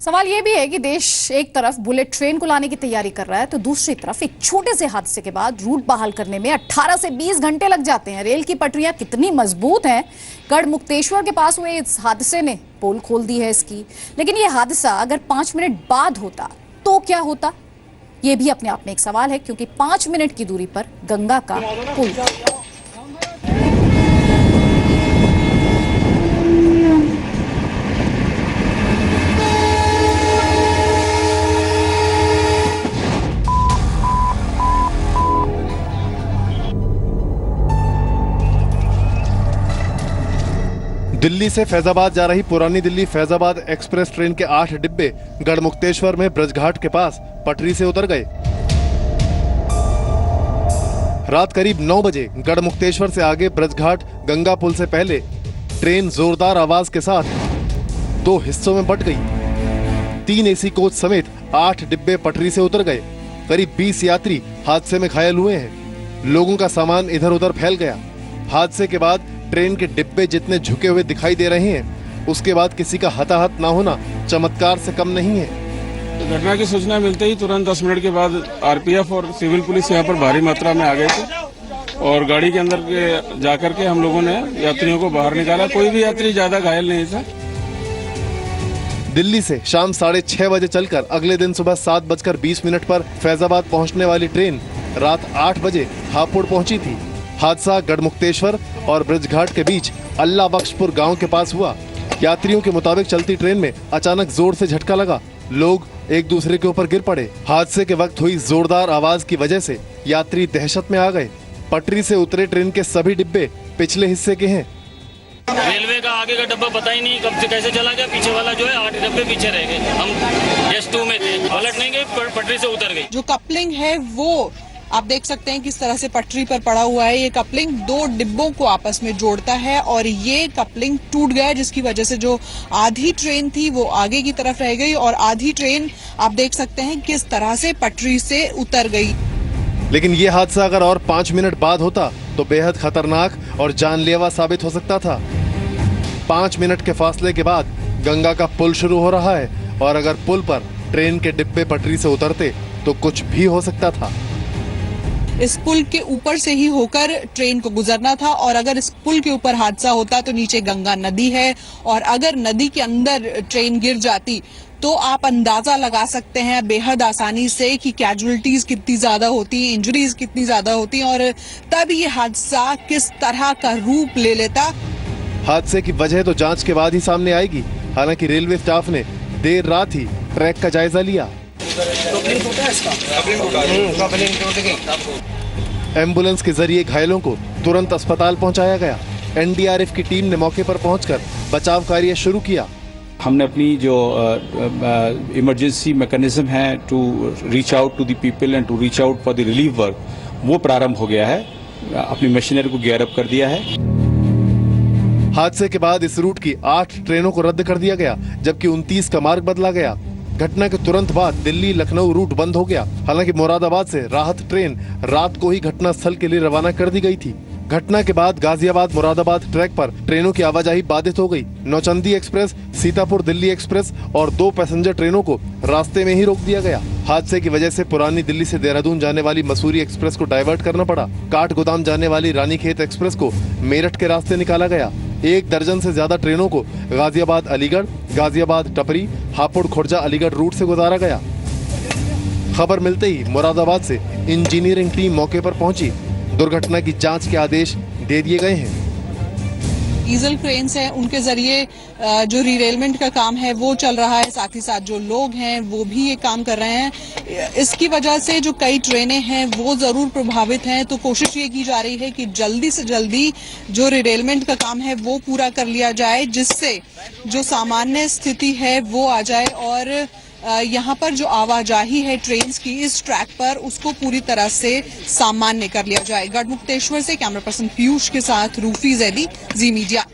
सवाल ये भी है कि देश एक तरफ बुलेट ट्रेन को लाने की तैयारी कर रहा है तो दूसरी तरफ एक छोटे से हादसे के बाद रूट बहाल करने में 18 से 20 घंटे लग जाते हैं। रेल की पटरियां कितनी मजबूत हैं। गढ़मुक्तेश्वर के पास हुए इस हादसे ने पोल खोल दी है इसकी। लेकिन ये हादसा अगर 5 मिनट बाद होता तो क्या होता, ये भी अपने आप में एक सवाल है, क्योंकि 5 मिनट की दूरी पर गंगा का पुल। दिल्ली से फैजाबाद जा रही पुरानी दिल्ली फैजाबाद एक्सप्रेस ट्रेन के 8 डिब्बे गढ़मुक्तेश्वर में ब्रजघाट के पास पटरी से उतर गए। रात करीब 9 बजे गढ़मुक्तेश्वर से आगे ब्रजघाट गंगा पुल से पहले ट्रेन जोरदार आवाज के साथ 2 हिस्सों में बंट गई। 3 एसी कोच समेत 8 डिब्बे पटरी से उतर गए। करीब 20 यात्री हादसे में घायल हुए हैं। लोगों का सामान इधर उधर फैल गया। हादसे के बाद ट्रेन के डिब्बे जितने झुके हुए दिखाई दे रहे हैं, उसके बाद किसी का हताहत ना होना चमत्कार से कम नहीं है। घटना की सूचना मिलते ही तुरंत 10 मिनट के बाद आरपीएफ और सिविल पुलिस यहाँ पर भारी मात्रा में आ गए थे और गाड़ी के अंदर जाकर के हम लोगों ने यात्रियों को बाहर निकाला। कोई भी यात्री ज्यादा घायल नहीं था। दिल्ली से शाम 6:30 बजे चलकर अगले दिन सुबह 7:20 पर फैजाबाद पहुंचने वाली ट्रेन रात 8 बजे हापुड़ पहुंची थी। हादसा गढ़मुक्तेश्वर और ब्रजघाट के बीच अल्लाह बख्शपुर गांव के पास हुआ। यात्रियों के मुताबिक चलती ट्रेन में अचानक जोर से झटका लगा। लोग एक दूसरे के ऊपर गिर पड़े। हादसे के वक्त हुई जोरदार आवाज की वजह से यात्री दहशत में आ गए। पटरी से उतरे ट्रेन के सभी डिब्बे पिछले हिस्से के हैं। रेलवे का आगे का डब्बा पता ही नहीं कब से कैसे चला गया। पीछे वाला जो है 8 डब्बे पीछे रह गए। हम S2 में थे, पलट नहीं गए, पटरी से उतर गई। जो कपलिंग है वो आप देख सकते हैं किस तरह से पटरी पर पड़ा हुआ है। ये कपलिंग 2 डिब्बों को आपस में जोड़ता है और ये कपलिंग टूट गया, जिसकी वजह से जो आधी ट्रेन थी वो आगे की तरफ रह गई और आधी ट्रेन आप देख सकते हैं किस तरह से पटरी से उतर गई। लेकिन ये हादसा अगर और 5 मिनट बाद होता तो बेहद खतरनाक और जानलेवा साबित हो सकता था। 5 मिनट के फासले के बाद गंगा का पुल शुरू हो रहा है और अगर पुल पर ट्रेन के डिब्बे पटरी से उतरते तो कुछ भी हो सकता था। इस पुल के ऊपर से ही होकर ट्रेन को गुजरना था और अगर इस पुल के ऊपर हादसा होता तो नीचे गंगा नदी है और अगर नदी के अंदर ट्रेन गिर जाती तो आप अंदाजा लगा सकते हैं बेहद आसानी से कि कैजुअलिटीज कितनी ज्यादा होती, इंजरीज कितनी ज्यादा होती और तब ये हादसा किस तरह का रूप ले लेता। हादसे की वजह तो जांच के बाद ही सामने आएगी। हालांकि रेलवे स्टाफ ने देर रात ही ट्रैक का जायजा लिया। एम्बुलेंस के जरिए घायलों को तुरंत अस्पताल पहुंचाया गया। एनडीआरएफ की टीम ने मौके पर पहुंचकर बचाव कार्य शुरू किया। हमने अपनी जो इमरजेंसी मैकेनिज्म है to reach out to the people and to reach out for the relief work, वो प्रारंभ हो गया है। अपनी मशीनरी को गियर अप कर दिया है। हादसे के बाद इस रूट की 8 ट्रेनों को रद्द कर दिया गया, जबकि 29 का मार्ग बदला गया। घटना के तुरंत बाद दिल्ली लखनऊ रूट बंद हो गया। हालांकि मुरादाबाद से राहत ट्रेन रात को ही घटना स्थल के लिए रवाना कर दी गई थी। घटना के बाद गाजियाबाद मुरादाबाद ट्रैक पर ट्रेनों की आवाजाही बाधित हो गई। नौचंदी एक्सप्रेस, सीतापुर दिल्ली एक्सप्रेस और 2 पैसेंजर ट्रेनों को रास्ते में ही रोक दिया गया। हादसे की वजह से पुरानी दिल्ली से देहरादून जाने वाली मसूरी एक्सप्रेस को डाइवर्ट करना पड़ा। काठगोदाम जाने वाली रानीखेत एक्सप्रेस को मेरठ के रास्ते निकाला गया। 1 दर्जन से ज्यादा ट्रेनों को गाजियाबाद अलीगढ़, गाजियाबाद टपरी, हापुड़ खुर्जा अलीगढ़ रूट से गुजारा गया। खबर मिलते ही मुरादाबाद से इंजीनियरिंग टीम मौके पर पहुंची। दुर्घटना की जांच के आदेश दे दिए गए हैं। डीजल क्रेन्स हैं, उनके जरिए जो रीरेलमेंट का काम है वो चल रहा है। साथ ही साथ जो लोग हैं वो भी ये काम कर रहे हैं। इसकी वजह से जो कई ट्रेनें हैं वो जरूर प्रभावित हैं। तो कोशिश ये की जा रही है कि जल्दी से जल्दी जो रीरेलमेंट का काम है वो पूरा कर लिया जाए, जिससे जो सामान्य स्थिति है वो आ जाए और यहाँ पर जो आवाजाही है ट्रेन्स की इस ट्रैक पर उसको पूरी तरह से सामान्य कर लिया जाए। गढ़मुक्तेश्वर से कैमरा पर्सन पीयूष के साथ रूफी जैदी, जी मीडिया।